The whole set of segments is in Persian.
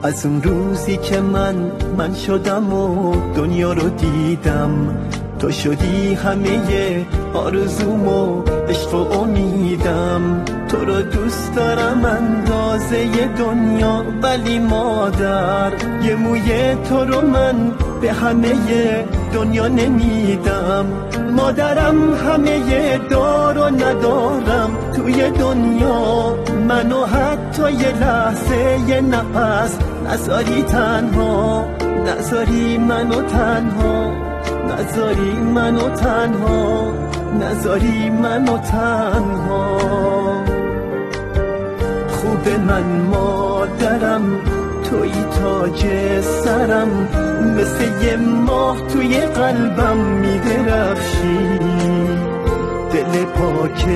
از اون روزی که من شدم و دنیا رو دیدم، تو شدی همه آرزوم و عشق و امیدم. تو رو دوست دارم اندازه دنیا، ولی مادر یه موی تو رو من به همه دنیا نمیدم. مادرم همه دار و ندارم توی دنیا، منو حتی یه لحظه یه نفس نذاری تنها، نذاری منو تنها، نذاری منو تنها، نذاری منو تنها. خوب من مادرم، توی تاج سرم، مثل یه ماه توی قلبم میدرخشی. دل پاک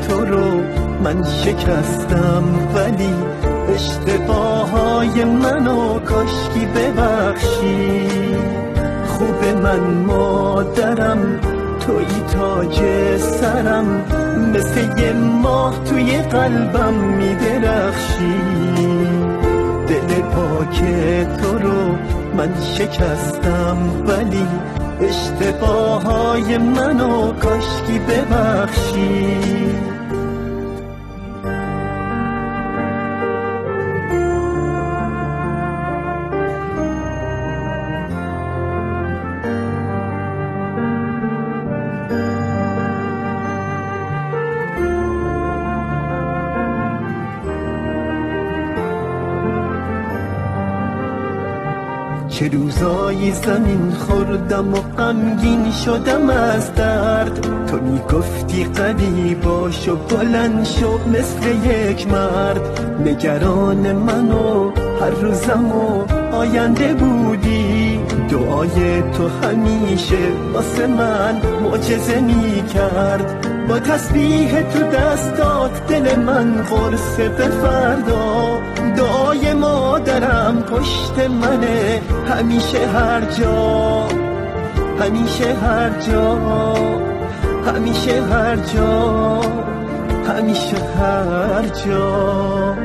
تو رو من شکستم، ولی اشتباههای منو کاشکی ببخشی. خوب من مادرم، توی تاج سرم، مثل یه ماه توی قلبم میدرخشی. دل پاک تو رو من شکستم، ولی اشتباههای منو کاشکی ببخشی. چه روزایی زمین خوردم و غمگین شدم از درد. تو میگفتی قوی باش و بلند شو مثل یک مرد. نگران منو هر روزم و آینده بودی، دعای تو همیشه واسه من معجزه میکرد. با تسبیح تو دستات دل من قرص به فردا. دعای مادرم پشت منه همیشه هر جا، همیشه هر جا، همیشه هر جا، همیشه هر جا.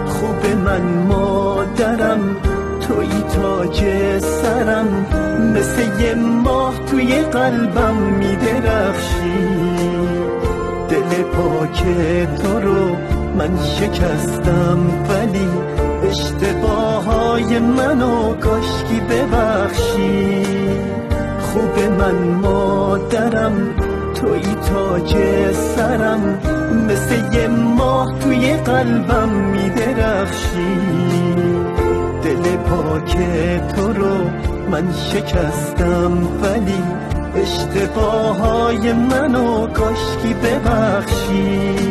خوب من مادرم، توی تاج سرم، مثل یه ماه توی قلبم میدرخشی. دل پاک تو رو من شکستم، ولی اشتباههای منو کاشکی ببخشی. خوب من مادرم، توی تاج سرم، مثل یه ماه توی قلبم میدرخشی. دل پاک تو رو من شکستم، ولی اشتباههای منو کاشکی ببخشی.